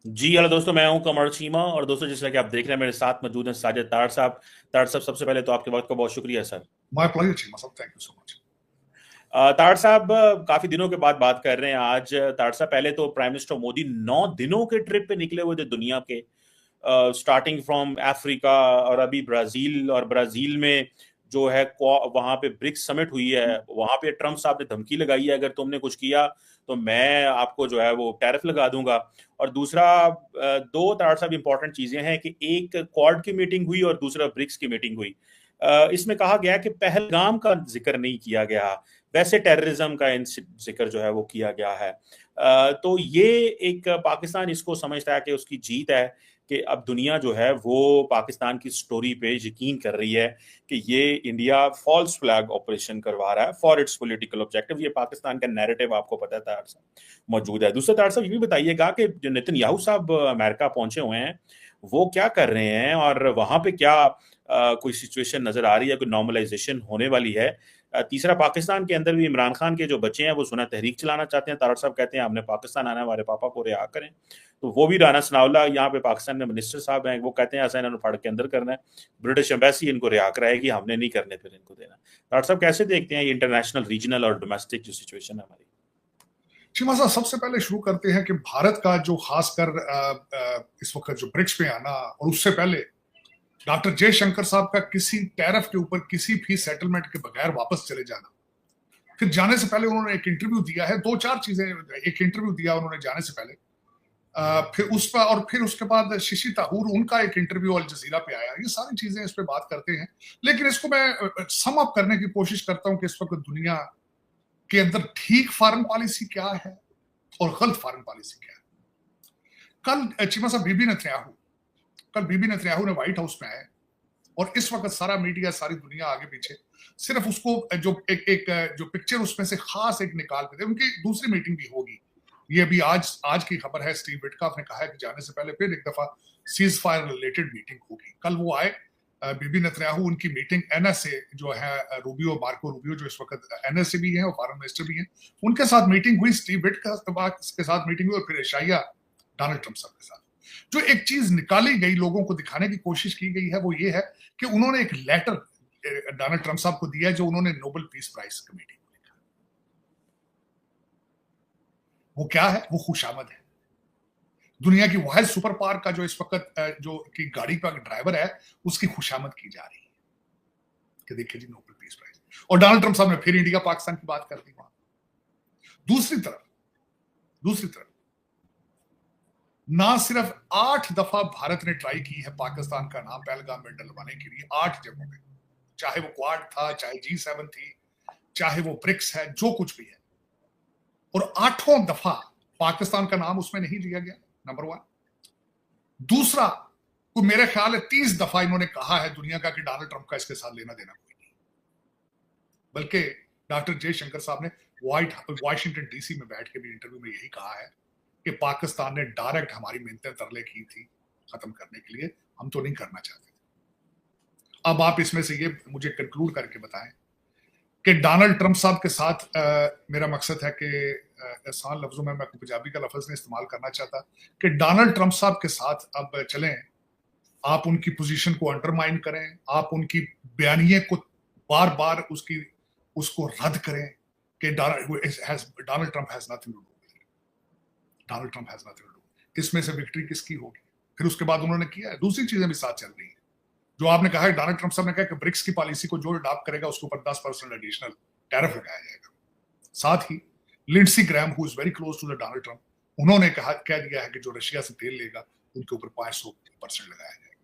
जी hello दोस्तों, मैं हूं कमर चीमा। और दोस्तों, जैसा कि आप देख रहे हैं, मेरे साथ मौजूद हैं साजिद तार साहब। तार साहब, सबसे पहले तो आपके वक्त का बहुत शुक्रिया sir. My pleasure, Chima. Thank you so much. तार साहब, काफी दिनों के बाद बात कर रहे हैं आज। तार साहब, पहले तो प्राइम मिनिस्टर मोदी 9 दिनों के ट्रिप पे निकले हुए थे दुनिया के, स्टार्टिंग फ्रॉम अफ्रीका, और अभी ब्राजील। और ब्राजील में जो है वहां पे ब्रिक्स समिट हुई है। वहां पे ट्रम्प साहब ने धमकी लगाई है, अगर तुमने कुछ किया तो मैं आपको जो है वो टैरिफ लगा दूंगा। और दूसरा, दो तार साहब इंपॉर्टेंट चीजें हैं कि एक क्वाड की मीटिंग हुई और दूसरा ब्रिक्स की मीटिंग हुई। इसमें कहा गया कि पहलगाम का जिक्र नहीं किया गया, वैसे टेररिज्म का जिक्र जो है वो किया गया है। तो ये एक पाकिस्तान इसको समझता है कि उसकी जीत है, कि अब दुनिया जो है वो पाकिस्तान की स्टोरी पे यकीन कर रही है कि ये इंडिया फॉल्स फ्लैग ऑपरेशन करवा रहा है फॉर इट्स पॉलिटिकल ऑब्जेक्टिव। ये पाकिस्तान का नैरेटिव आपको पता है तार साहब मौजूद है। दूसरा तार साहब, ये भी बताइएगा कि जो नेतन्याहू साहब अमेरिका पहुंचे हुए हैं, वो क्या कर रहे हैं, और वहां पे क्या कोई सिचुएशन नजर आ रही है, कोई नॉर्मलाइजेशन होने वाली है। तीसरा, पाकिस्तान के अंदर भी इमरान खान के जो बच्चे हैं वो सुना तहरीक चलाना चाहते हैं। तारड़ साहब कहते हैं हमने पाकिस्तान आना है, हमारे पापा को रिहा करें। तो वो भी राना सनाउल्लाह यहाँ पे पाकिस्तान में मिनिस्टर साहब हैं, वो कहते हैं ऐसा इन्होंने फाड़ के अंदर करना है, ब्रिटिश एम्बेसी इनको रिहा कराएगी, हमने नहीं करने फिर इनको देना। तारड़ साहब, कैसे देखते हैं ये इंटरनेशनल, रीजनल और डोमेस्टिक जो सिचुएशन है हमारी? चिमा साहब, सबसे पहले शुरू करते हैं कि भारत का जो खासकर इस वक्त जो ब्रिक्स पे आना और उससे पहले डॉक्टर जयशंकर साहब का किसी टैरिफ के ऊपर किसी भी सेटलमेंट के बगैर वापस चले जाना। फिर जाने से पहले उन्होंने एक इंटरव्यू दिया है, दो चार चीजें। एक इंटरव्यू दिया उन्होंने जाने से पहले, फिर उस पर, और फिर उसके बाद शशि तरूर उनका एक इंटरव्यू अल जजीरा पे आया। ये सारी चीजें इस पे बात करते हैं। लेकिन इसको मैं सम अप करने की कोशिश करता हूं कि इस वक्त दुनिया के अंदर ठीक फॉरेन पॉलिसी क्या है और गलत फॉरेन पॉलिसी क्या है। कल चीमा साहब, बीबी नेतन्याहू ने व्हाइट हाउस में आए, और इस वक्त सारा मीडिया, सारी दुनिया आगे पीछे सिर्फ उसको जो एक जो पिक्चर उसमें से खास एक निकाल के दे। उनकी दूसरी मीटिंग भी होगी, ये अभी आज की खबर है। स्टीव विटकॉफ ने कहा है कि जाने से पहले फिर एक दफा सीज फायर रिलेटेड मीटिंग होगी। कल वो आए, बीबी नेतन्याहू, उनकी मीटिंग एनएसए जो है, मार्को रूबियो जो इस वक्त एनएसए भी है और फॉरेन मिनिस्टर भी हैं, उनके साथ मीटिंग हुई। स्टीव विटकॉफ के साथ मीटिंग हुई, और फिर एशाया डोनाल्ड ट्रंप साहब के साथ। जो एक चीज निकाली गई, लोगों को दिखाने की कोशिश की गई है, वो ये है कि उन्होंने एक लेटर डोनाल्ड ट्रंप साहब को दिया, जो उन्होंने नोबेल पीस प्राइज कमेटी को लिखा। वो क्या है? वो खुशामद है। दुनिया की वाहिद सुपर पावर का जो इस वक्त जो की गाड़ी का ड्राइवर है, उसकी खुशामद की जा रही है कि देखिए जी, नोबेल पीस प्राइज। और डोनाल्ड ट्रंप साहब ने फिर इंडिया पाकिस्तान की बात कर दी वहां। दूसरी तरफ ना सिर्फ 8 दफा भारत ने ट्राई की है पाकिस्तान का नाम पहलगाम में डलवाने के लिए, 8 जगहों पे। चाहे वो क्वाड था, चाहे G7 थी, चाहे वो ब्रिक्स है, जो कुछ भी है, और 8 दफा पाकिस्तान का नाम उसमें नहीं लिया गया, नंबर 1। दूसरा, तो मेरे ख्याल है 30 दफा इन्होंने कहा है दुनिया का कि डोनाल्ड ट्रंप का इसके साथ लेना देना कोई नहीं। बल्कि डॉक्टर जयशंकर साहब ने वाशिंगटन डीसी में बैठ के भी इंटरव्यू में यही कहा है कि पाकिस्तान ने डायरेक्ट हमारी मिन्नतें तरले की थी खत्म करने के लिए, हम तो नहीं करना चाहते थे। अब आप इसमें से ये मुझे कंक्लूड करके बताएं कि डोनाल्ड ट्रंप साहब के साथ मेरा मकसद है कि आसान लफ्जों में, मैं पंजाबी का लफ्ज नहीं इस्तेमाल करना चाहता, कि डोनाल्ड ट्रंप साहब के साथ अब चलें, आप उनकी पोजीशन को अंडरमाइन करें, आप उनकी बयानिए को बार बार उसको रद्द करें कि Donald Trump has nothing to do, Donald Trump has nothing to do. इसमें से विक्ट्री किसकी होगी? फिर उसके बाद उन्होंने किया है, दूसरी चीजें भी साथ चल रही है। जो आपने कहा है, डोनाल्ड ट्रंप साहब ने कहा कि ब्रिक्स की पॉलिसी को जो अडॉप्ट करेगा उसके ऊपर 10% एडिशनल टैरिफ लगाया जाएगा। साथ ही Lindsey Graham, who is very close to the Donald Trump, उन्होंने कह दिया है कि जो रशिया से तेल लेगा उनके ऊपर 500% लगाया जाएगा।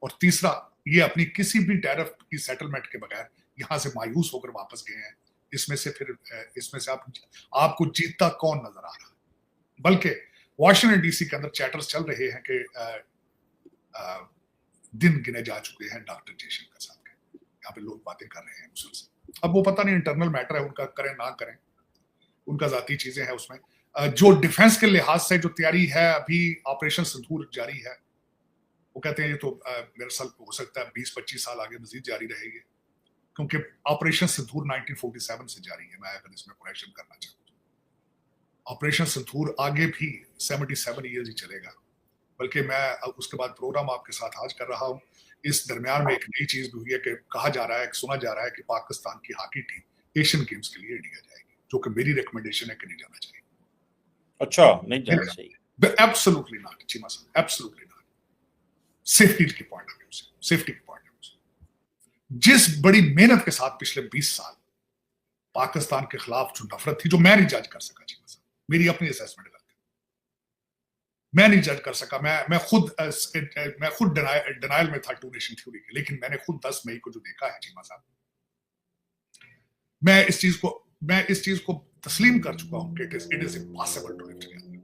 और तीसरा, ये अपनी किसी भी टैरिफ की सेटलमेंट के बगैर यहां से मायूस होकर वापस गए हैं। इसमें से आपको जीतता कौन नजर आ रहा है? बल्कि वाशिंगटन डीसी के अंदर चैटर्स चल रहे हैं कि दिन गिने जा चुके हैं डॉक्टर जयशंकर साहब के। यहाँ पे लोग बातें कर रहे हैं मुझसे। अब वो पता नहीं, इंटरनल मैटर है उनका, करें ना करें, उनका जाती चीजें हैं उसमें। जो डिफेंस के लिहाज से जो तैयारी है, अभी ऑपरेशन सिंदूर जारी है। वो कहते हैं ये तो मेरे साल हो सकता है 20-25 साल आगे मजीद जारी रहेगी, क्योंकि ऑपरेशन सिंदूर 1947 से जारी है। मैं अगर इसमें करेक्शन करना चाहूँ, ऑपरेशन सिंदूर आगे भी 77 ईयर्स ही चलेगा। बल्कि मैं उसके बाद प्रोग्राम आपके साथ आज कर रहा हूं। इस दरमियान में एक नई चीज भी हुई है कि कहा जा रहा है, सुना जा रहा है कि पाकिस्तान की हॉकी टीम एशियन गेम्स के लिए इंडिया जाएगी, जो कि मेरी रिकमेंडेशन है कि नहीं जाना चाहिए। अच्छा, नहीं जाना चाहिए। एब्सोल्युटली नॉट चीमा साहब, एब्सोल्युटली नॉट। सेफ्टी के पॉइंट ऑफ व्यू से, सेफ्टी के पॉइंट ऑफ व्यू से जिस बड़ी मेहनत के साथ पिछले 20 साल पाकिस्तान के खिलाफ जो नफरत थी, जो मैं नहीं जज कर सका चीमा साहब, मेरी अपनी असेसमेंट गलत है, मैं नहीं जज कर सका। मैं खुद डिनायल में था 2 नेशन थ्योरी के, लेकिन मैंने खुद 10 मई को जो देखा है चीमा साहब, मैं इस चीज को तस्लीम कर चुका हूं कि it is impossible to live together.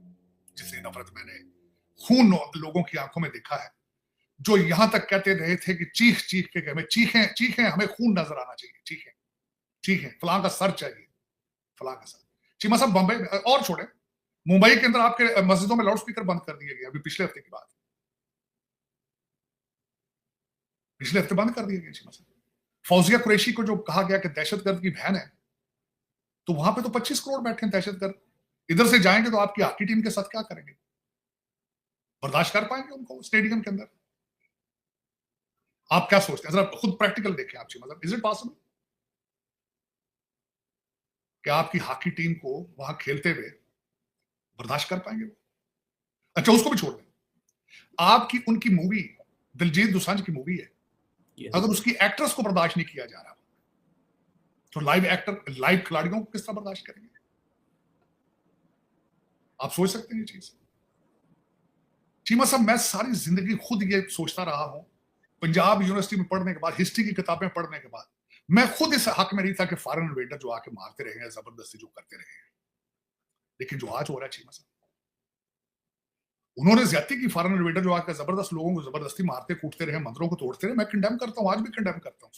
जिसे नफरत मैंने खून लोगों की आंखों में देखा है, जो यहां तक कहते रहे थे कि चीख चीख के हमें चीखें, हमें खून नजर आना चाहिए, चीखें, फलां का सर चाहिए, फलां का सर। चीमा साहब, बंबई में और छोड़े, मुंबई के अंदर आपके मस्जिदों में लाउड स्पीकर बंद कर दिए गए अभी पिछले हफ्ते की बात, पिछले हफ्ते बंद कर दिए गए चीमा साहब। फौजिया कुरैशी को जो कहा गया कि दहशतगर्द की बहन है, तो वहां पे तो 25 करोड़ बैठे हैं दहशतगर्द, इधर से जाएंगे तो आपकी हॉकी टीम के साथ क्या करेंगे? बर्दाश्त कर पाएंगे उनको स्टेडियम के अंदर? आप क्या सोचते हैं? जरा खुद प्रैक्टिकल देखें आप, मतलब इज इट पॉसिबल कि आपकी हॉकी टीम को वहां खेलते हुए बर्दाश्त कर पाएंगे वो? अच्छा, उसको भी छोड़ दें, आपकी उनकी मूवी दिलजीत दोसांझ की मूवी है, अगर उसकी एक्ट्रेस को बर्दाश्त नहीं किया जा रहा, तो लाइव खिलाड़ियों को किस तरह बर्दाश्त करेंगे? आप सोच सकते हैं ये चीज? चीमा साहब, मैं सारी जिंदगी खुद ये सोचता रहा हूं, पंजाब यूनिवर्सिटी में पढ़ने के बाद, हिस्ट्री की किताबें पढ़ने के बाद, मैं खुद इस हक में नहीं था कि फॉरेन इन्वेडर जो आके मारते रहे हैं, जबरदस्ती जो करते रहे हैं, लेकिन जो आज हो रहा है चीमा साहब, उन्होंने ज्यादती की, फॉरेन इन्वेडर जो आकर जबरदस्त लोगों को जबरदस्ती मारते कूटते रहे, मंदिरों को तोड़ते रहे, मैं कंडेम करता हूं, आज भी कंडेम करता हूं।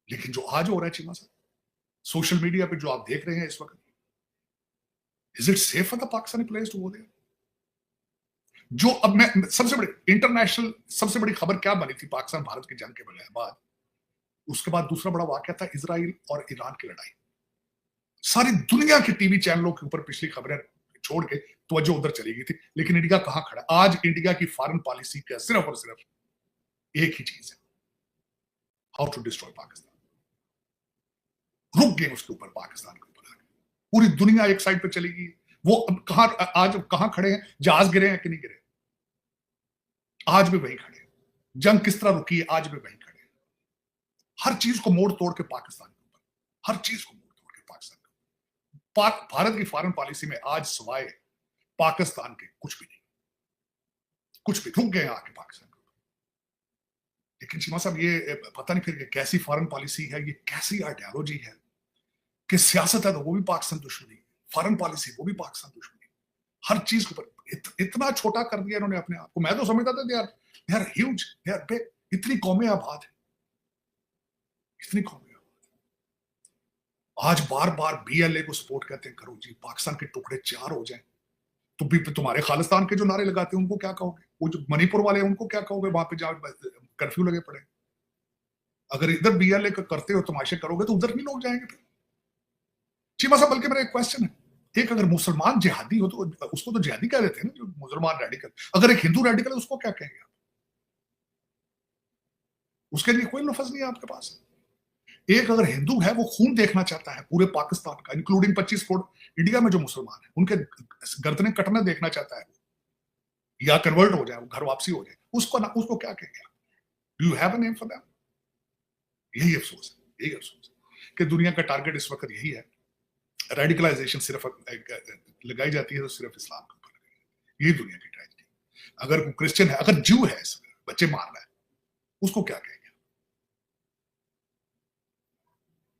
लेकिन जो आज हो रहा है चीमा साहब, सोशल मीडिया पे जो आप देख रहे हैं इस वक्त, is it safe for the Pakistani players to go there? जो अब मैं सबसे बड़ी खबर क्या बनी थी पाकिस्तान भारत की जंग के बाद, उसके बाद दूसरा बड़ा वाकया था इजराइल और ईरान की लड़ाई। सारी दुनिया के टीवी चैनलों के ऊपर पिछली खबरें छोड़ के तवज्जो उधर चली गई थी, लेकिन इंडिया कहां खड़ा? आज इंडिया की फॉरेन पॉलिसी का सिर्फ और सिर्फ एक ही चीज है, हाउ टू डिस्ट्रॉय पाकिस्तान। रुक गए उसके ऊपर, पाकिस्तान के ऊपर पूरी दुनिया एक साइड पे चली गई। वो आज कहां खड़े हैं? जहाज गिरे हैं कि नहीं गिरे? आज भी वही खड़े हैं। जंग किस तरह रुकी है? आज भी वही खड़े हैं। हर चीज को मोड़ तोड़ के पाकिस्तान के ऊपर, हर चीज को मोड़ तोड़ के पाकिस्तान के ऊपर। भारत की फॉरेन पॉलिसी में आज सिवाय पाकिस्तान के कुछ भी नहीं, कुछ भी। रुक गए आके पाकिस्तान के ऊपर। लेकिन चीमा साहब, ये पता नहीं फिर कैसी फॉरेन पॉलिसी है, ये कैसी आइडियोलॉजी है कि सियासत है तो वो भी पाकिस्तान दुश्मनी, फॉरेन पॉलिसी वो भी पाकिस्तान दुश्मनी, हर चीज के ऊपर इतना छोटा कर दिया इन्होंने अपने आप को। मैं तो समझता था they are huge, they are big. इतनी कौमें आबाद है, इतनी कौमें आबाद है। आज बार बार BLA को सपोर्ट करते हैं, करो जी, पाकिस्तान के टुकड़े 4 हो जाएं, तो भी तुम्हारे खालिस्तान के जो नारे लगाते हैं उनको क्या कहोगे? वो जो मणिपुर वाले हैं उनको क्या कहोगे? वहां पे जहाँ कर्फ्यू लगे पड़े, अगर इधर BLA का करते हो, तमाशे करोगे, तो उधर नहीं लोग जाएंगे फिर। चीमा साहब, बल्कि मेरा एक क्वेश्चन है, एक अगर मुसलमान जिहादी हो तो उसको तो जिहादी कह देते हैं ना, जो मुसलमान रेडिकल। अगर एक हिंदू रेडिकल है, उसको क्या कहेंगे आप? उसके लिए कोई लफ्ज नहीं है आपके पास। एक अगर हिंदू है, वो खून देखना चाहता है पूरे पाकिस्तान का, इंक्लूडिंग 25 करोड़ इंडिया में जो मुसलमान है, उनके गर्दनें कटना देखना चाहता है, या कन्वर्ट हो जाए, वो घर वापसी हो जाए, उसको क्या कहेंगे आप? Do you have a name for that? यही अफसोस है, यही अफसोस है कि दुनिया का टारगेट इस वक्त यही है। रेडिकलाइजेशन सिर्फ लगाई जाती है तो सिर्फ इस्लाम के ऊपर लगाई जाती है। यही दुनिया की ट्रेजेडी। अगर कोई क्रिश्चियन है, अगर ज्यू है, बच्चे मार रहा है, उसको क्या कहेंगे?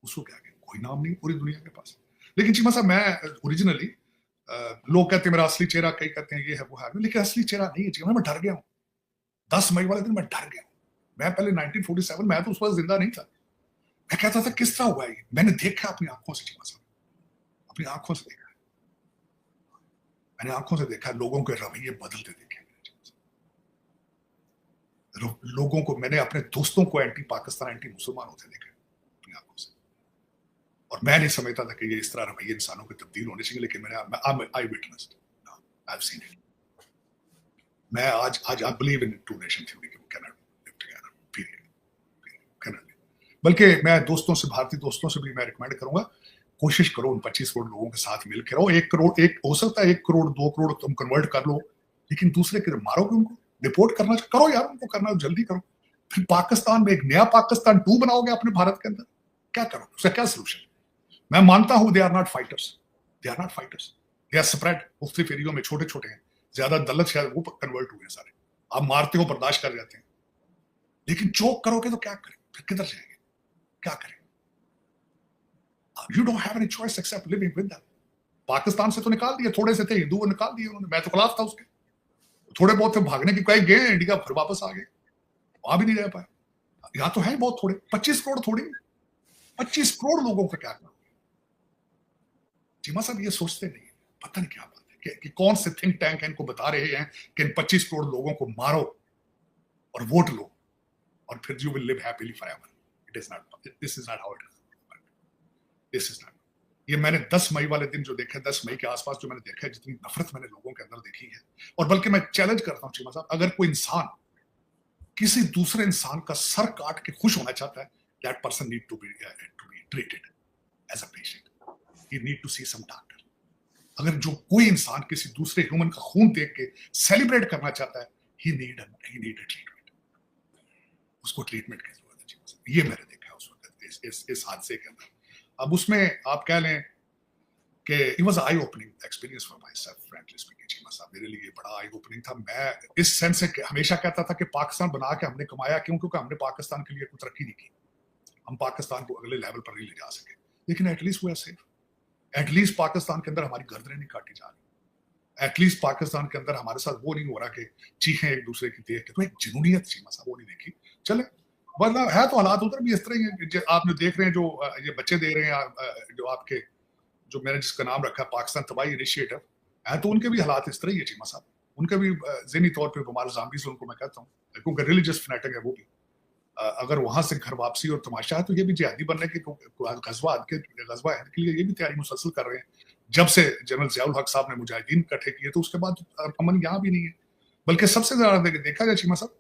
उसको क्या कहेंगे? कोई नाम नहीं पूरी दुनिया के पास। लेकिन चीमा साहब, मैं ओरिजिनली, लोग कहते हैं मेरा असली चेहरा, कई कहते हैं ये है वो है, लेकिन असली चेहरा नहीं है चीमा। मैं डर गया हूं 10 मई वाले दिन, मैं डर गया हूं। मैं पहले 1947, मैं तो उस वक्त जिंदा नहीं था, मैं कहता था किस तरह हुआ ये? मैंने देखा अपनी आंखों से चीमा साहब, अपनी आंखों से देखा, मैंने आंखों से देखा, लोगों के रवैये बदलते देखे, लोगों को, मैंने अपने दोस्तों को एंटी पाकिस्तान, एंटी मुसलमान होते देखे अपनी आंखों से। और मैं नहीं समझता था कि ये इस तरह रवैये इंसानों के तब्दील होने चाहिए, लेकिन मैंने I witnessed, I have seen it. मैं आज I believe in two nation theory कि वो can not live together, period. बल्कि मैं दोस्तों से, भारतीय दोस्तों से भी मैं रिकमेंड करूंगा, कोशिश करो उन 25 करोड़ लोगों के साथ मिलकर रहो। 1 करोड़, एक हो सकता है 1 करोड़ 2 करोड़ तुम कन्वर्ट कर लो, लेकिन दूसरे के मारोगे उनको, डिपोर्ट करना करो यार, उनको करना जल्दी करो। फिर पाकिस्तान में एक नया पाकिस्तान 2 बनाओगे अपने भारत के अंदर, क्या करो, उसका क्या सोल्यूशन? मैं मानता हूं they are not fighters, they are not fighters, they are spread मुख्तलिफ एरियो में, छोटे छोटे हैं, ज्यादा दलत शायद वो कन्वर्ट हुए हैं सारे। आप मारते हो, बर्दाश्त कर जाते हैं, लेकिन चोक करोगे तो क्या करें, फिर किधर जाएंगे, क्या करें? You don't have any choice except living with them. Pakistan से तो निकाल दिए, थोड़े से थे हिंदू, वो निकाल दिए उन्होंने, मैं तो खिलाफ था उसके। थोड़े बहुत थे भागने की, कहीं गए इंडिया, फिर वापस आ गए, वहां भी नहीं रह पाए। यहाँ तो है बहुत थोड़े, 25 करोड़ थोड़ी, 25 करोड़ लोगों का क्या करना? चीमा साहब ये सोचते नहीं, पता नहीं क्या बात है कि कौन से थिंक टैंक है इनको बता रहे हैं कि इन 25 करोड़ लोगों को मारो और वोट लो और फिर you will live happily forever. It is not, this is not how it is, this is not. ये मैंने 10 मई वाले दिन जो देखा, 10 मई के आसपास जो मैंने देखा है, जितनी नफरत मैंने लोगों के अंदर देखी है, और बल्कि मैं चैलेंज करता हूं चीमा साहब, अगर कोई इंसान किसी दूसरे इंसान का सर काट के खुश होना चाहता है, that person need to be treated as a patient, he need to see some doctor. अगर जो कोई इंसान किसी दूसरे ह्यूमन का खून देख के सेलिब्रेट करना चाहता है, ही नीड अ ट्रीटमेंट, उसको ट्रीटमेंट की जरूरत है चीमा साहब। ये मैंने देखा है उस वक्त इस हादसे के अंदर। अब उसमें आप कह लें कि it was I opening experience for my self, frankly speaking Cheema साहब, मेरे लिए बड़ा आई ओपनिंग था। मैं इस सेंस से हमेशा कहता था कि पाकिस्तान बना के हमने कमाया क्यों? क्योंकि हमने पाकिस्तान के लिए कुछ तरक्की नहीं की, हम पाकिस्तान को अगले लेवल पर नहीं ले जा सके, लेकिन at least we are safe. At least Pakistan के अंदर हमारी गर्दनें नहीं काटी जा रही, एटलीस्ट पाकिस्तान के अंदर हमारे साथ वो नहीं हो रहा कि चीखें एक दूसरे की देख के, तो एक जुनूनियत चीमा साहब वो नहीं देखी। चले, वरना है तो हालात उधर भी इस तरह ही आपने देख रहे हैं, जो ये बच्चे दे रहे हैं, जो आपके, जो मैंने जिसका नाम रखा पाकिस्तान तबाही इनिशिएटिव है, तो उनके भी हालात इस तरह ही है चीमा साहब, उनके भी ज़हनी तौर पे बीमार ज़ाम्बीज़ उनको मैं कहता हूँ, क्योंकि रिलीजियस फैनेटिक है वो भी। अगर वहां से घर वापसी और तमाशा है, तो ये भी जिहादी बनने के गजवा के लिए ये भी तैयारी मुसलसल कर रहे हैं। जब से जनरल ज़ियाउल हक साहब ने मुजाहिदीन इकट्ठे किए, तो उसके बाद अमन यहाँ भी नहीं है। बल्कि सबसे ज्यादा देखा जाए चीमा साहब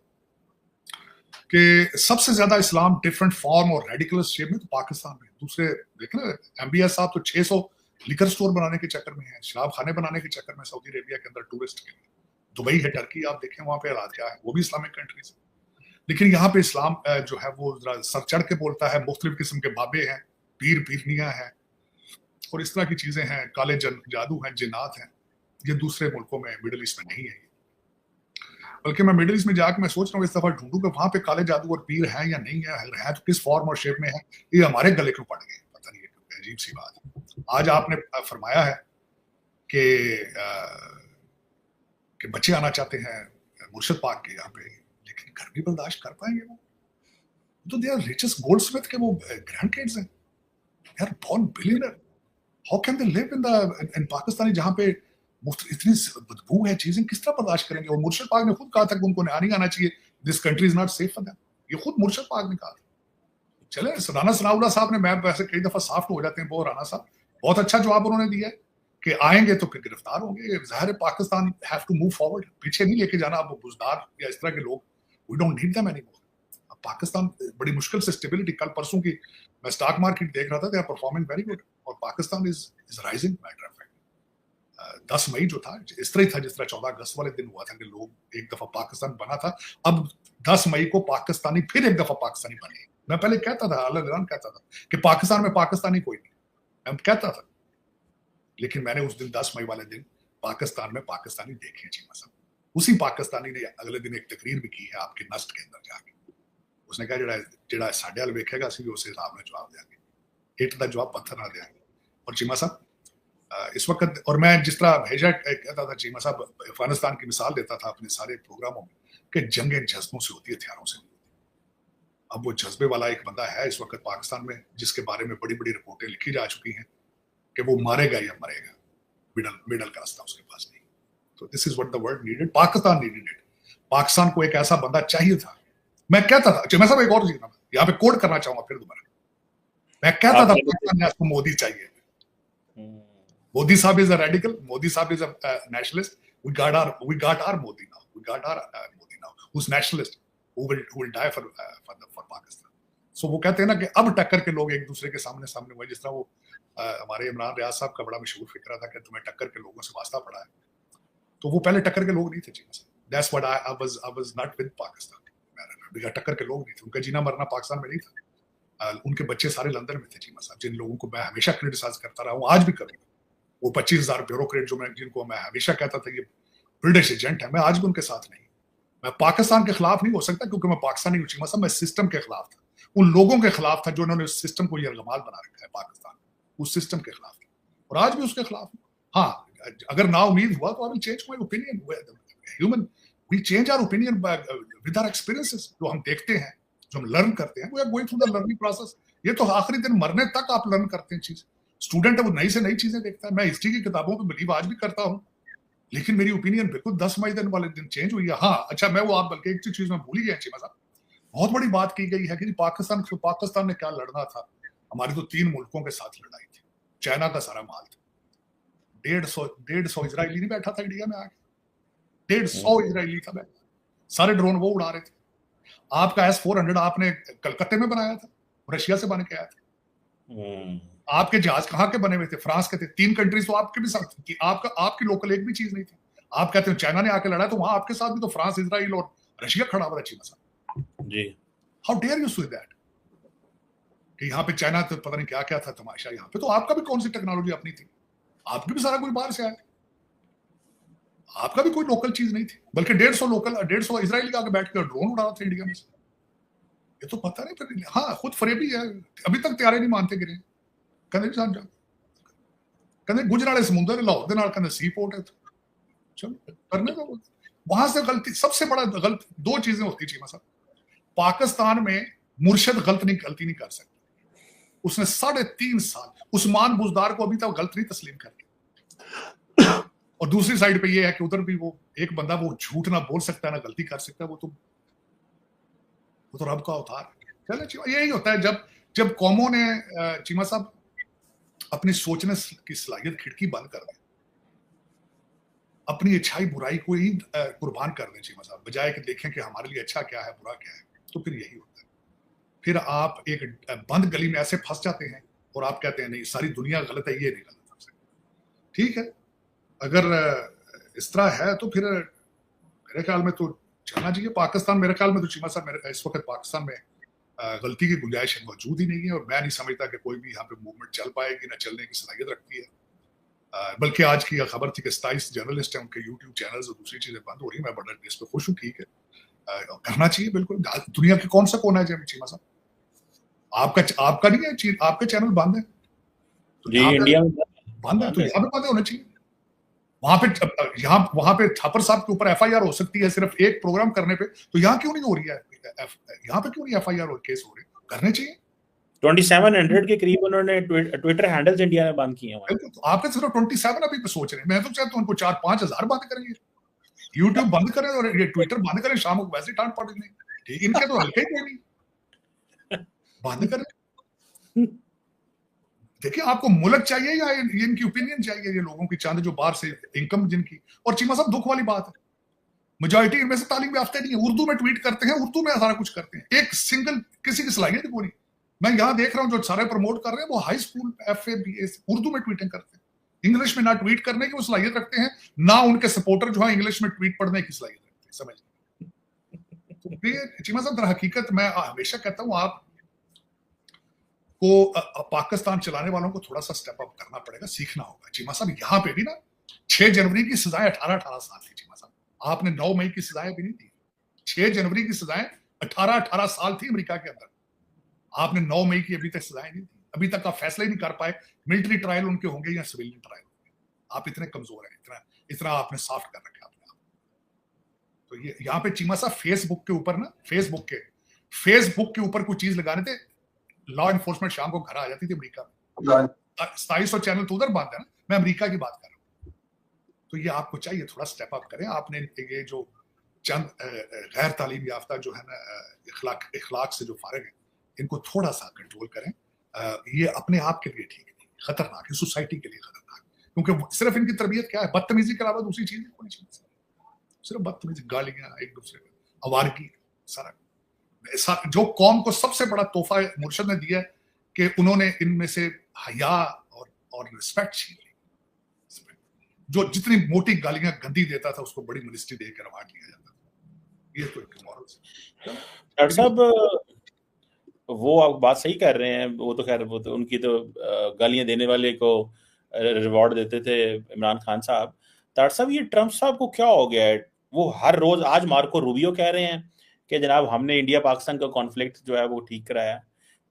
कि सबसे ज्यादा इस्लाम डिफरेंट फॉर्म और रेडिकल शेप में तो पाकिस्तान में। दूसरे देखें ना, MBS साहब तो 600 लिकर स्टोर बनाने के चक्कर में है, शराब खाने बनाने के चक्कर में सऊदी अरेबिया के अंदर टूरिस्ट के लिए। दुबई है, टर्की, आप देखें वहां पे हालात क्या है, वो भी इस्लामिक कंट्रीज है, लेकिन यहाँ पे इस्लाम जो है वो जरा सर चढ़ के बोलता है। मुख्तलिफ किस्म के बाबे हैं, पीर पीरनियां हैं और इस तरह की चीजें हैं, काले जादू हैं, जिन्नात हैं। ये दूसरे मुल्कों में, मिडिल ईस्ट में नहीं है। बल्कि मैं मिडिल ईस्ट में जाकर मैं सोच रहा हूँ इस दफा ढूंढूं कि वहां पे काले जादू और पीर हैं या नहीं है, अगर है तो किस फॉर्म और शेप में है। ये हमारे गले क्यों पड़ गए, पता नहीं, अजीब सी बात है। आज आपने फरमाया है कि बच्चे आना चाहते हैं मुर्शद पाक के यहाँ पे, लेकिन घर भी बर्दाश्त कर पाएंगे वो? तो दे आर रिचेस्ट गोल्डस्मिथ के वो ग्रैंड किड्स हैं, they are born billionaire. How can they live in Pakistan जहाँ पे इतनी बदबू है, चीजें किस तरह बर्दाश्त करेंगे? और मुर्शद पाक ने खुद कहा था कि उनको नहीं आना चाहिए, this country is not safe for them. ये खुद मुर्शद पाक ने कहा था। चले, राना सनाउल्लाह साहब ने, मैं वैसे कई दफा साफ्ट हो जाते हैं वो राना साहब, बहुत अच्छा जवाब उन्होंने दिया है कि आएंगे तो फिर गिरफ्तार होंगे। जाहिर है Pakistan have to move forward, पीछे नहीं लेके जाना अब बुजदार या इस तरह के लोग, we don't need them anymore. अब पाकिस्तान बड़ी मुश्किल से स्टेबिलिटी, कल परसों की मैं स्टॉक मार्केट देख रहा था, they are performing very good और Pakistan is rising. Matter of fact 10 मई जो था इस तरह ही था जिस तरह 14 अगस्त वाले दिन हुआ था कि लोग एक दफा पाकिस्तान बना था, अब 10 मई को पाकिस्तानी फिर एक दफा पाकिस्तानी बने। मैं पहले कहता था, अल्लाह कहता था कि पाकिस्तान में पाकिस्तानी कोई नहीं, मैं कहता था, लेकिन मैंने उस दिन 10 मई वाले दिन पाकिस्तान में पाकिस्तानी देखे चीमा साहब। उसी पाकिस्तानी ने अगले दिन एक तकरीर भी की है आपके नस्ट के अंदर जाके। उसने कहा जेड़ा साढ़े वाल वेखेगा असी उस हिसाब में जवाब देंगे, इट का जवाब पत्थर ना देंगे। और चीमा साहब इस वक्त, और मैं जिस तरह भेजा कहता था चीमा साहब, अफगानिस्तान की मिसाल देता था अपने सारे प्रोग्रामों में कि जंगें जज्बों से होती है, हथियारों से नहीं होती। अब वो जज्बे वाला एक बंदा है इस वक्त पाकिस्तान में जिसके बारे में बड़ी बड़ी रिपोर्टें लिखी जा चुकी हैं कि वो मारेगा या मरेगा, मिडल का रास्ता उसके पास नहीं। तो this is what the world needed, Pakistan needed it. Pakistan को एक ऐसा बंदा चाहिए था। मैं कहता था चीमा साहब, एक और चीज यहाँ पे कोड करना चाहूंगा फिर दोबारा, मैं कहता था पाकिस्तान को मोदी चाहिए। Modi Saab is a radical. Modi Saab is a nationalist. We got our Modi now. We got our Modi now, who's nationalist, who will die for Pakistan. So वो कहते हैं ना कि अब टक्कर के लोग एक दूसरे के सामने हुए, जिस तरह वो हमारे इमरान रियाज साहब का बड़ा मशहूर फिक्रा था कि तुम्हें टक्कर के लोगों से वास्ता पड़ा है, तो वो पहले टक्कर के लोग नहीं थे चीमा साहब. That's what I was not with Pakistan. टक्कर के लोग नहीं थे, उनका जीना मरना पाकिस्तान में नहीं था. उनके बच्चे सारे लंदन में थे चीमा साहब, जिन लोगों को मैं हमेशा क्रिटिसाइज करता रहा हूँ, आज भी करूँगा. वो 25,000 ब्यूरोक्रेट जिनको मैं हमेशा कहता था ये ब्रिटिश एजेंट है, मैं आज भी उनके साथ नहीं. मैं पाकिस्तान के खिलाफ नहीं हो सकता क्योंकि मैं पाकिस्तानी हूँ चीमा साहब, मैं सिस्टम के खिलाफ था, उन लोगों के खिलाफ था जो उन्होंने उस सिस्टम को यरगमाल बना रखा है पाकिस्तान, उस सिस्टम के खिलाफ था, और आज भी उसके खिलाफ. हाँ, अगर ना उम्मीद हुआ तो I will change my opinion. Human we change our opinion with our experiences. जो हम देखते हैं, जो हम लर्न करते हैं, we are going through the learning process. ये तो आखिरी दिन मरने तक आप लर्न करते हैं चीज. स्टूडेंट है वो नई से नई चीजें देखता है. मैं हिस्ट्री की किताबों पे बिलीव आज भी करता हूँ, लेकिन मेरी ओपिनियन बिल्कुल 10 मई दिन वाले दिन चेंज हुई है. हाँ अच्छा, मैं वो आप बल्कि एक चीज में भूल ही गया चीमा साहब, बहुत बड़ी बात की गई है कि पाकिस्तान ने क्या लड़ना था. हमारी तो 3 मुल्कों के साथ लड़ाई थी. चाइना का सारा माल था. 150 इजरायली नहीं बैठा था इंडिया में आके. 150 इजरायली था बैठा, सारे ड्रोन वो उड़ा रहे थे. आपका S-400 आपने कलकत्ते में बनाया था, रशिया से बन के आया था. आपके जहाज कहाँ के बने हुए थे? फ्रांस के थे. 3 कंट्रीज तो आपके भी साथ थी. आपकी लोकल एक भी चीज नहीं थी. आप कहते हो चाइना ने आके लड़ा, तो वहां आपके साथ भी तो फ्रांस, इजराइल और रशिया खड़ा हुआ था Cheema sahab ji. How dare you say that कि यहाँ पे चाइना तो पता नहीं क्या क्या था तमाशा. यहाँ पे तो आपका भी कौन सी टेक्नोलॉजी अपनी थी, आपकी भी सारा कुछ बाहर से आया, आपका भी कोई लोकल चीज नहीं थी. बल्कि 150 इजराइल के आगे बैठ कर ड्रोन उड़ा रहा था इंडिया में से. ये तो पता नहीं. फिर हाँ, खुद फरेबी है, अभी तक तैयारी नहीं मानते गिरे. कहते गुजरात समुद्र लाहौर के नाल कहते सी पोर्ट है, चलो करने दो. वहां से गलती सबसे बड़ा गलत 2 चीजें होती चीमा साहब. पाकिस्तान में मुर्शद गलती नहीं कर सकता. उसने 3.5 साल उस्मान बुजदार को अभी तक गलत नहीं तस्लीम कर दिया. और दूसरी साइड पे ये है कि उधर भी वो एक बंदा वो झूठ ना बोल सकता है ना गलती कर सकता है. वो तो रब का अवतार. चलो यही होता है जब कौमों ने चीमा साहब अपनी सोचने की सलाहियत खिड़की बंद कर दें, अपनी अच्छाई बुराई को ही कुर्बान कर दें चीमा साहब, बजाय कि देखें कि हमारे लिए अच्छा क्या है बुरा क्या है. तो फिर यही होता है. फिर आप एक बंद गली में ऐसे फंस जाते हैं और आप कहते हैं नहीं सारी दुनिया गलत है, ये नहीं गलत. ठीक है, अगर इस तरह है तो फिर मेरे ख्याल में तो चलना चाहिए. पाकिस्तान मेरे ख्याल में तो चीमा साहब इस वक्त पाकिस्तान में गलती की गुंजाइश मौजूद ही नहीं है, और मैं नहीं समझता कि कोई भी यहाँ पे मूवमेंट चल पाएगी, ना चलने की सलाहियत रखती है. बल्कि आज की खबर थी कि 27 जर्नलिस्ट हैं, उनके यूट्यूब चैनल्स और दूसरी चीजें बंद हो रही है. मैं बड़ा इस पर खुश हूँ. ठीक है, करना चाहिए बिल्कुल. दुनिया के कौन सा कोना है चीमा साहब, आपका नहीं है, आपके चैनल बंद है तो इंडिया में बंद है, तो यहाँ पे बंद होना चाहिए. वहां पे थापर साहब के ऊपर FIR हो सकती है सिर्फ एक प्रोग्राम करने पे, तो यहाँ क्यों नहीं हो रही है? यहाँ पे क्यों नहीं FIR और केस हो रहे? करने चाहिए. 2700 के करीब उन्होंने ट्विटर हैंडल्स इंडिया में बंद किए हैं. तो आपके सिर्फ 27 अभी सोच रहे हैं. मैं तो चाहता हूँ उनको 4-5 हजार बंद करेंगे, यूट्यूब बंद करें और ये ट्विटर बंद करें. शाम को वैसे टांट पड़ नहीं, इनके तो हल्के ही नहीं, बंद करें. देखिए, आपको मुल्क चाहिए या इनकी ओपिनियन चाहिए? ये लोगों की चांद जो बाहर से इनकम जिनकी. और चीमा साहब दुख वाली बात है, मेजॉरिटी इनमें से तालीम याफ्ता नहीं है. उर्दू में ट्वीट करते हैं, उर्दू में सारा कुछ करते हैं. एक सिंगल किसी की सलाहियत नहीं. मैं यहाँ देख रहा हूँ जो सारे प्रमोट कर रहे हैं वो high school FA BA Urdu में ट्वीटिंग करते हैं. इंग्लिश में ना ट्वीट करने की वो सलाहियत रखते हैं, ना उनके सपोर्टर जो है इंग्लिश में ट्वीट पढ़ने की सलाहियत रखते हैं. समझ तो चीमा साहब, हकीकत मैं हमेशा कहता हूँ आप को पाकिस्तान चलाने वालों को थोड़ा सा स्टेप अप करना पड़ेगा, सीखना होगा. चीमा साहब, यहाँ पे भी ना 6 जनवरी की सजाएं 18 साल थी चीमा साहब. आपने 9 मई की सजाएं भी नहीं दी. 6 जनवरी की सजाएं 18 साल थी अमेरिका के अंदर. आपने 9 मई की अभी तक सजाएं नहीं दी. अभी तक आप फैसला ही नहीं कर पाए मिलिट्री ट्रायल उनके होंगे या सिविलियन ट्रायल. आप इतने कमजोर हैं, इतना आपने सॉफ्ट कर रखा अपने आप. तो ये यहाँ पे चीमा साहब फेसबुक के ऊपर ना, फेसबुक के ऊपर कोई चीज लगाने थे, लॉ एनफोर्समेंट शाम को घर आ जाती थी अमेरिका में. 2700 चैनल तो उधर बंद है ना, मैं अमेरिका की बात कर रहा हूँ. तो ये आपको चाहिए थोड़ा स्टेप अप करें. आपने ये जो चंद गैर तालीम याफ्ता जो है ना इखलाक से जो फारिग है, इनको थोड़ा सा कंट्रोल करें. ये अपने आप के लिए ठीक नहीं, खतरनाक है, सोसाइटी के लिए खतरनाक. क्योंकि सिर्फ इनकी तरबियत क्या है? बदतमीजी के अलावा दूसरी चीज कोई चीज. सिर्फ बदतमीजी, गालियां एक दूसरे को, आवारगी, सारा जो कौम को सबसे बड़ा तोहफा मुर्शद ने दिया है कि उन्होंने इनमें से हया और रिस्पेक्ट छीन ली। जो जितनी मोटी गालियां गंदी देता था उसको बड़ी मिनिस्ट्री देकर अवार्ड दिया जाता था। ये तो एक मॉरल डॉक्टर साहब वो आप बात सही कर रहे हैं, वो तो खैर वो तो उनकी तो गालियां देने वाले को रिवॉर्ड देते थे इमरान खान साहब। डॉक्टर साहब ये ट्रम्प साहब को क्या हो गया है? वो हर रोज, आज मार्को रूबियो कह रहे हैं कि जनाब हमने इंडिया पाकिस्तान का कॉन्फ्लिक्ट जो है वो ठीक कराया।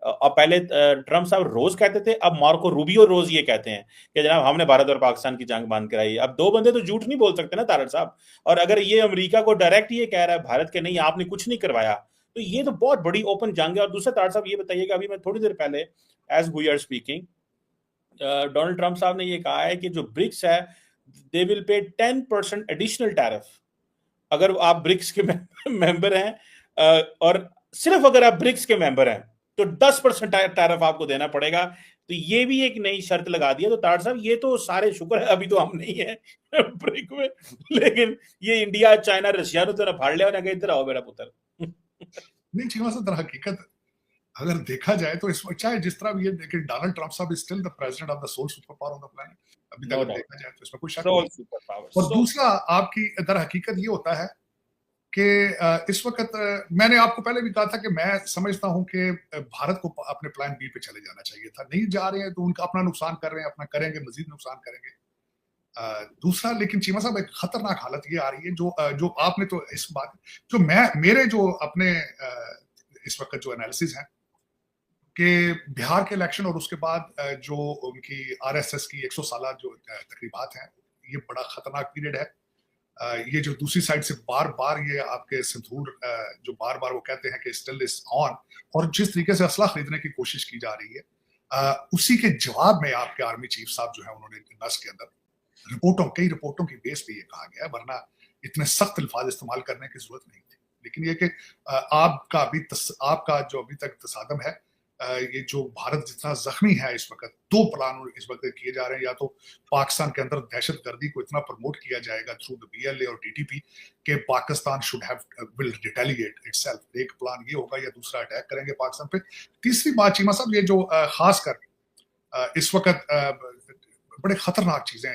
अब पहले ट्रम्प साहब रोज कहते थे, अब मार्को रूबियो रोज ये कहते हैं कि जनाब हमने भारत और पाकिस्तान की जंग बंद कराई। अब दो बंदे तो झूठ नहीं बोल सकते ना तारड़ साहब। और अगर ये अमेरिका को डायरेक्ट ये कह रहा है भारत के नहीं आपने कुछ नहीं करवाया, तो ये तो बहुत बड़ी ओपन जंग है। और दूसरा तारड़ साहब ये बताइएगा, अभी मैं थोड़ी देर पहले as we are speaking Donald Trump साहब ने ये कहा है कि जो ब्रिक्स है they will pay 10% additional tariff अगर आप ब्रिक्स के मेंबर हैं, और सिर्फ अगर आप ब्रिक्स के मेंबर हैं तो 10% टैरिफ आपको देना पड़ेगा। तो ये भी एक नई शर्त लगा दिया। तो तार साहब ये तो सारे शुक्र है अभी तो हम नहीं है ब्रिक में, लेकिन ये इंडिया चाइना रशिया ने तो ना फाड़ लिया और इधर आओ मेरा पुत्र। नहीं चीमा से दर हकीकत अगर देखा जाए तो इस चाहे जिस तरह भी ये देखिए डोनाल्ड ट्रम्प साहब is still the president of the sole super power on the planet, अभी तक देखा जाए तो इसमें कोई शक नहीं। और दूसरा आपकी दर हकीकत ये होता है कि इस वक्त मैंने आपको पहले भी कहा था कि मैं समझता हूं कि भारत को अपने प्लान बी पे चले जाना चाहिए था। नहीं जा रहे हैं तो उनका अपना नुकसान कर रहे हैं, अपना करेंगे, मजीद नुकसान करेंगे। दूसरा लेकिन चीमा साहब एक खतरनाक हालत ये आ रही है जो आपने तो इस बात जो मेरे जो अपने इस वक्त जो एनालिसिस है कि बिहार के इलेक्शन और उसके बाद जो उनकी आरएसएस की 100 साल जो तकरीबात हैं, ये बड़ा खतरनाक पीरियड है। ये जो दूसरी साइड से बार बार ये आपके सिंदूर जो बार बार वो कहते हैं कि स्टिल इज ऑन, और जिस तरीके से असला खरीदने की कोशिश की जा रही है, उसी के जवाब में आपके आर्मी चीफ साहब जो है उन्होंने नस के अंदर कई रिपोर्टों की बेस पे ये कहा गया, वरना इतने सख्त अल्फाज इस्तेमाल करने की जरूरत नहीं थी। लेकिन ये कि आपका जो अभी तक तसादम है, ये जो भारत जितना जख्मी है इस वक्त, दो प्लान इस वक्त किए जा रहे हैं। या तो पाकिस्तान के अंदर दहशतगर्दी को इतना प्रमोट किया जाएगा थ्रू द बीएलए और टीटीपी कि Pakistan should have will retaliate itself. एक प्लान ये होगा, या दूसरा अटैक करेंगे पाकिस्तान पे। तीसरी बात चीमा साहब, ये जो खासकर इस वक्त बड़े खतरनाक चीजें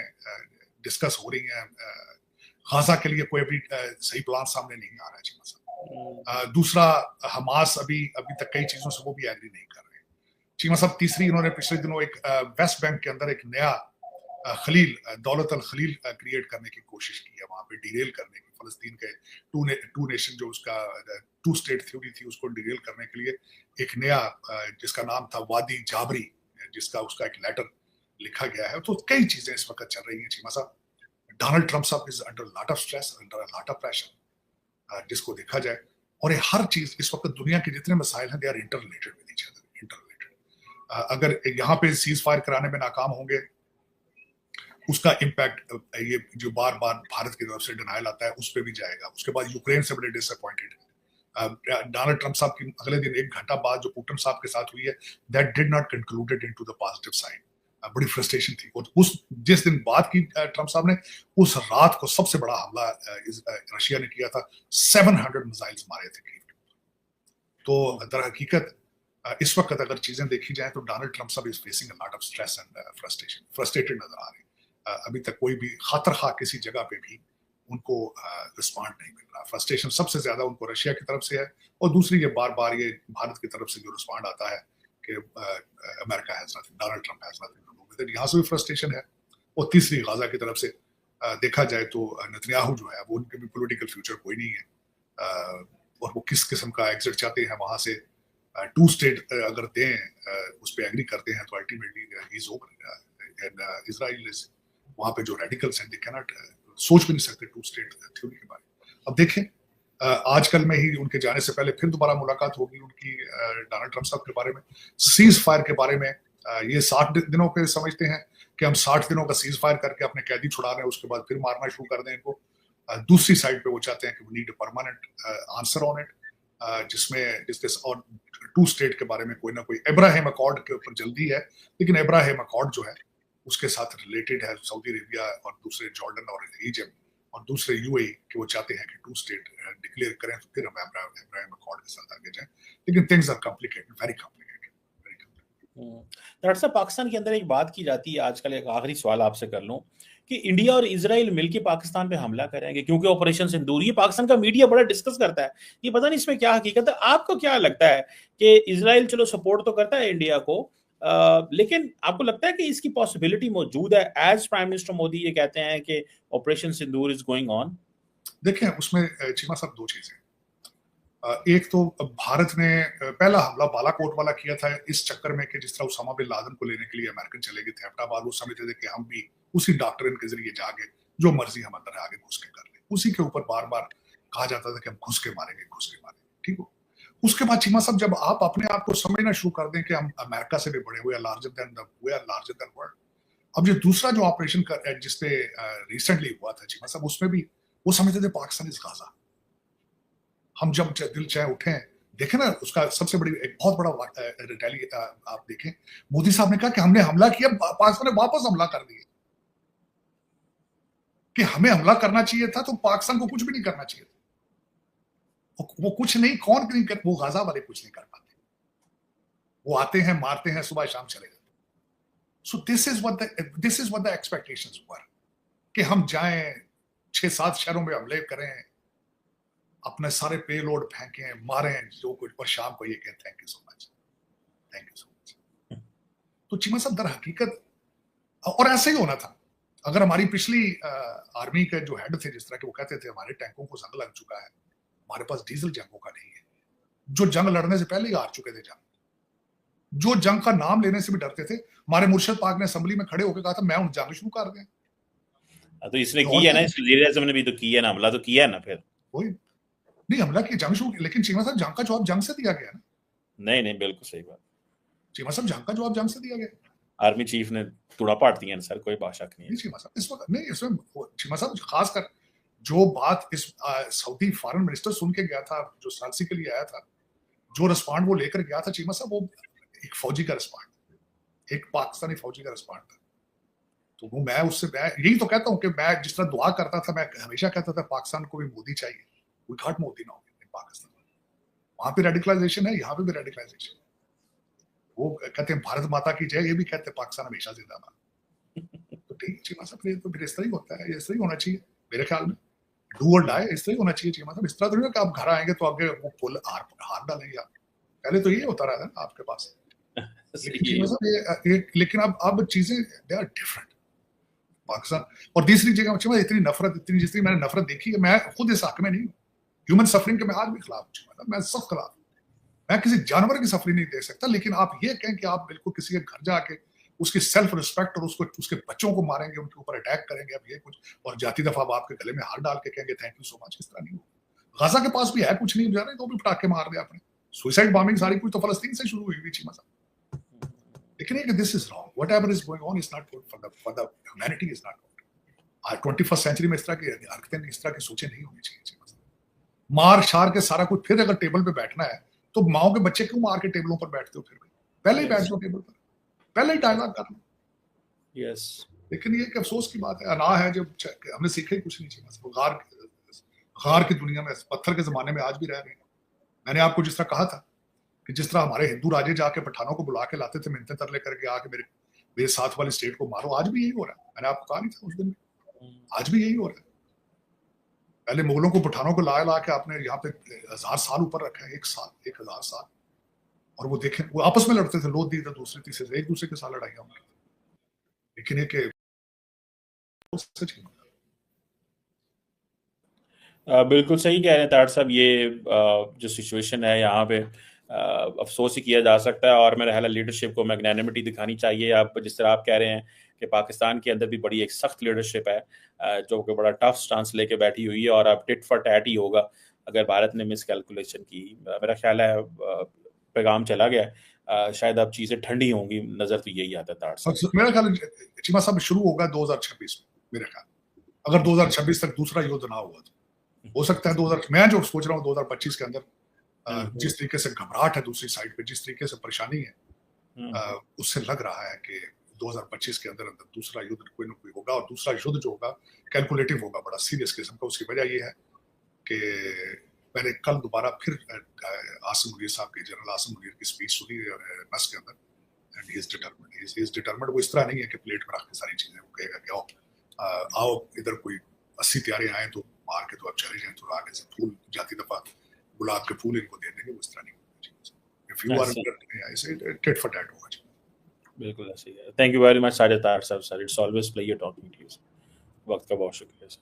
डिस्कस हो रही हैं, गाजा के लिए कोई अभी सही प्लान सामने नहीं आ रहा है चीमा साहब। दूसरा हमास अभी तक कई चीजों से वो भी एग्री नहीं कर रहे चीमा साहब। तीसरी इन्होंने पिछले दिनों एक वेस्ट बैंक के अंदर एक नया दौलत अल खलील क्रिएट करने की कोशिश की है, वहां पे डिरेल करने की, फलस्तीन के टू नेशन जो उसका टू स्टेट थ्योरी थी उसको डिरेल करने के लिए एक नया जिसका नाम था वादी जाबरी, जिसका उसका एक लेटर लिखा गया है। तो कई चीजें इस वक्त चल रही हैं चीमा साहब। डोनाल्ड ट्रम्प साहब is under lot of stress, under lot of pressure, जिसको देखा जाए। और ये हर चीज इस वक्त दुनिया के जितने मसाइल हैं they are interrelated with each other, interrelated. अगर यहाँ पे सीज फायर कराने में नाकाम होंगे, उसका इम्पैक्ट ये जो बार बार भारत की तरफ से डिनायल आता है उस पर भी जाएगा। उसके बाद यूक्रेन से बड़े डिसअपॉइंटेड डोनाल्ड ट्रम्प साहब की अगले दिन 1 घंटा बाद जो पुतिन साहब के साथ हुई है, that did not concluded into the positive side. बड़ी फ्रस्ट्रेशन थी। और उस जिस दिन बात की ट्रम्प साहब ने, उस रात को सबसे बड़ा हमला रशिया ने किया था, 700 मिसाइल्स मारे थे कीव। तो दर हकीकत इस वक्त अगर चीजें देखी जाए तो डोनाल्ड ट्रम्प साहब is facing a lot of stress and frustration, frustrated नजर आ रहे हैं। अभी तक कोई भी खातर खा किसी जगह पे भी उनको रिस्पॉन्ड नहीं मिल रहा। फ्रस्ट्रेशन सबसे ज्यादा उनको रशिया की तरफ से है, और दूसरी ये बार बार ये भारत की तरफ से जो रिस्पॉन्ड आता है कि America has nothing, Donald Trump has nothing to do with it, यहाँ से भी फ्रस्ट्रेशन है। और तीसरी गाजा की तरफ से देखा जाए तो नेतन्याहू जो है वो उनके भी पॉलिटिकल फ्यूचर कोई नहीं है, और वो किस किस्म का एग्जिट चाहते हैं वहां से। टू स्टेट अगर दें उस पर एग्री करते हैं तो ultimately is over and Israel is वहां पे जो रेडिकल्स हैं दे कैन नॉट सोच भी नहीं सकते टू स्टेट थ्योरी के बारे में। अब देखें आजकल में ही उनके जाने से पहले फिर दोबारा मुलाकात होगी उनकी डोनाल्ड ट्रम्प साहब के बारे में, सीज फायर के बारे में। ये 60 दिनों के समझते हैं कि हम 60 दिनों का सीज फायर करके अपने कैदी छुड़ा रहे हैं, उसके बाद फिर मारना शुरू कर दें इनको। दूसरी साइड पे वो चाहते हैं कि we need a permanent answer on it, जिसके और टू स्टेट के बारे में कोई ना कोई अब्राहम अकॉर्ड के ऊपर जल्दी है, लेकिन अब्राहम अकॉर्ड जो है उसके साथ रिलेटेड है सऊदी अरेबिया और दूसरे जॉर्डन और इजिप्ट और दूसरे यूएई कि वो चाहते हैं कि 2 स्टेट डिक्लेयर करें तो फिर हम अब्राहम अकॉर्ड के साथ आगे जाएं, लेकिन things are complicated, very complicated, very complicated. Doctor साहब, पाकिस्तान के अंदर एक बात की जाती है आजकल, एक आखिरी सवाल आपसे कर लूं कि इंडिया और इजराइल मिलकर पाकिस्तान पे हमला करेंगे क्योंकि ऑपरेशन सिंदूर, ये पाकिस्तान का मीडिया बड़ा डिस्कस करता है, ये पता नहीं इसमें क्या हकीकत है। आपको क्या लगता है कि इजराइल चलो सपोर्ट तो करता है इंडिया को, लेकिन आपको लगता है कि इसकी पॉसिबिलिटी मौजूद है, एज प्राइम मिनिस्टर मोदी ये कहते हैं कि operation Sindoor is going on? देखें, उसमें चीमा साहब 2 चीजें, एक तो भारत ने पहला हमला बालाकोट वाला किया था इस चक्कर में कि जिस तरह उसामा बिन लादेन को लेने के लिए अमेरिकन चले गए थे एबटाबाद, वो समझते थे कि हम भी उसी डॉक्ट्रिन के जरिए जाके जो मर्जी हम अंदर आगे घुस के कर ले, उसी के ऊपर बार बार कहा जाता था कि हम घुस के मारेंगे, घुस के मारेंगे, ठीक हो। उसके बाद चीमा साहब जब आप अपने आप को समझना शुरू कर दें कि हम अमेरिका से भी बड़े हुए, लार्जर देन वर्ल्ड, अब ये दूसरा जो ऑपरेशन जिसपे रिसेंटली हुआ था चीमा साहब, उसमें भी वो समझते थे पाकिस्तान इज गाजा। हम जब दिल चाहे उठे, देखें ना, उसका सबसे बड़ी एक बहुत बड़ा रिटेली आप देखें, मोदी साहब ने कहा कि हमने हमला किया, पाकिस्तान ने वापस हमला कर दिया, कि हमें हमला करना चाहिए था तो पाकिस्तान को कुछ भी नहीं करना चाहिए था। वो कुछ नहीं, कौन नहीं कर, वो गाजा वाले कुछ नहीं कर पाते, वो आते हैं, मारते हैं, सुबह शाम चले जाते। So this is what the expectations were, कि हम जाएं 6-7 शहरों में हमले करें, अपने सारे पे लोड फेंकें, मारें जो कुछ, और शाम को ये कहते thank you so much, thank you so much. तो चीमा साहब दर हकीकत, और ऐसे ही होना था अगर हमारी पिछली आर्मी के जो हेड थे, जिस तरह के वो कहते थे हमारे टैंकों को जंग लग चुका है, हमारे पास डीजल जंगों का नहीं है, जो जंग लड़ने से पहले ही हार चुके थे, जो जंग का नाम लेने से भी डरते थे। हमारे मुर्शद पाक ने असेंबली में खड़े होकर कहा था मैं उन जंग शुरू कर दें, तो इसने की है ना, इस वज़ीर आज़म ने भी तो की है ना, हमला तो किया है ना, फिर वही नहीं हमला की, जंग शुरू, लेकिन चीमा साहब जंग का जवाब जंग से दिया गया ना। नहीं नहीं, बिल्कुल सही बात, चीमा साहब जंग का जवाब जंग से दिया गया, आर्मी चीफ ने तुड़ा पाट दिया सर, कोई बात शक नहीं है। चीमा साहब इस वक्त नहीं, इसमें चीमा साहब खासकर जो बात इस सऊदी फॉरेन मिनिस्टर सुन के गया था, जो सालसी के लिए आया था, जो रिस्पॉन्ड वो लेकर गया था चीमा साहब, वो एक फौजी का रिस्पॉन्ड, एक पाकिस्तानी फौजी का रिस्पॉन्ड था। तो वो मैं यही तो कहता हूँ कि मैं जिस तरह दुआ करता था, मैं हमेशा कहता था पाकिस्तान को भी मोदी चाहिए, we got Modi now in Pakistan. वहां पे रेडिकलाइजेशन है, यहाँ पे भी रेडिकलाइजेशन। वो कहते हैं भारत माता की जय, ये भी कहते हैं पाकिस्तान हमेशा जिंदाबाद। तो ठीक चीमा साहब, तो फिर इस तरह ही होता है, इस तरह ही होना चाहिए मेरे ख्याल में, डू और डाई इस तरह ही होना चाहिए चीमा साहब। इस तरह तो नहीं कि आप घर आएंगे तो आगे वो पुल हार डालेंगे आप, पहले तो ये होता रहा था आपके पास। लेकिन अब चीजें दे आर डिफरेंट पाकिस्तान। और तीसरी जगह इतनी नफरत, इतनी जितनी मैंने नफरत देखी है, मैं खुद इस हक में नहीं हूँ, ह्यूमन सफरिंग के मैं आज भी खिलाफ हूँ, मैं सख्त खिलाफ हूँ। मैं किसी जानवर की सफरिंग नहीं देख सकता, लेकिन आप ये कहें कि आप बिल्कुल किसी के घर जाके उसकी सेल्फ रिस्पेक्ट और उसके बच्चों को मारेंगे, उनके ऊपर अटैक करेंगे, अब ये कुछ, और जाती दफा आप आपके गले में हार डाल के कहेंगे थैंक यू सो मच, इस तरह नहीं होगा। गाजा के पास भी है कुछ नहीं, बेचारे तो भी पटाखे मार दिया आपने, सुसाइड बॉम्बिंग सारी कुछ तो फलस्तीन से शुरू हुई चीमा साहब। लेकिन ये this is wrong, whatever is going on is not good for the humanity, is not good. 21st century में इस तरह की हरकतें, इस तरह की सोचें नहीं होनी चाहिए। मार शार के सारा कुछ, फिर अगर टेबल पे बैठना है तो माओ के बच्चे क्यों मार के टेबलों पर बैठते हो, फिर पहले ही बैठ जाओ टेबल पर, पहले ही डायलॉग कर लो। यस, लेकिन ये एक अफसोस की बात है, अना है जब हमने सीखा ही कुछ नहीं चाहिए। गार की दुनिया में, पत्थर के जमाने में आज भी रह रहे हैं। मैंने आपको जिस तरह कहा था कि जिस तरह हमारे हिंदू राजे जाके पठानों को बुला के लाते थे, मिन्नतें तरले करके आके मेरे साथ वाली स्टेट को मारो, आज भी यही हो रहा है। मैंने आपको कहा नहीं था उस दिन, आज भी यही हो रहा है। पहले मुगलों को पठानों को ला के आपने यहाँ पे 1000 साल ऊपर रखा है, 1000 साल, और वो देखें वो आपस में लड़ते थे, लोग दी थे दूसरे तीसरे से, एक दूसरे के साथ लड़ाइयाँ होंगी। लेकिन एक बिल्कुल सही कह रहे हैं तार साहब, ये जो सिचुएशन है यहाँ पे अफसोस ही किया जा सकता है, और मेरा ख्याल है लीडरशिप को मैग्नेनिमिटी दिखानी चाहिए। आप जिस तरह आप कह रहे हैं कि पाकिस्तान के अंदर भी बड़ी एक सख्त लीडरशिप है जो कि बड़ा टफ स्टांस लेके बैठी हुई है, और अब टिट फॉर टैट ही होगा अगर भारत ने मिस कैलकुलेशन की। मेरा ख्याल है पैगाम चला गया, शायद अब चीजें ठंडी होंगी, नजर तो यही आता है तार साहब। मेरा ख्याल चीमा साहब शुरू होगा 2026 में, मेरे ख्याल अगर 2026 तक दूसरा युद्ध ना हुआ तो हो सकता है मैं जो सोच रहा हूँ 2025 के अंदर जिस तरीके से घबराहट है दूसरी साइड पे, जिस तरीके से परेशानी है, उससे लग रहा है कि 2025 के अंदर अंदर दूसरा युद्ध कोई ना कोई होगा, और दूसरा युद्ध जो होगा कैलकुलेटिव होगा, बड़ा सीरियस किस्म का। उसकी वजह ये है कि मैंने कल दोबारा फिर आसिम मुनीर साहब की, जनरल आसिम मुनीर की स्पीच सुनी बस के अंदर, एंड ही इज डिटरमिन्ड। वो इस तरह नहीं है कि प्लेट में रख के सारी चीजें, वो कहेगा कि आओ इधर कोई 80 तैयारी आए तो मार के तो आप चले जाए, तो आगे से फूल जाती दफा गुलाब के फूल इनको दे देंगे, वो इस तरह नहीं होगा। इफ यू आर ऐसे टेट फॉर टैट होगा। बिल्कुल ऐसे ही है। Thank you very much Sajid Tahir साहब sir, it's always pleasure talking to you. वक्त का बहुत शुक्रिया सर।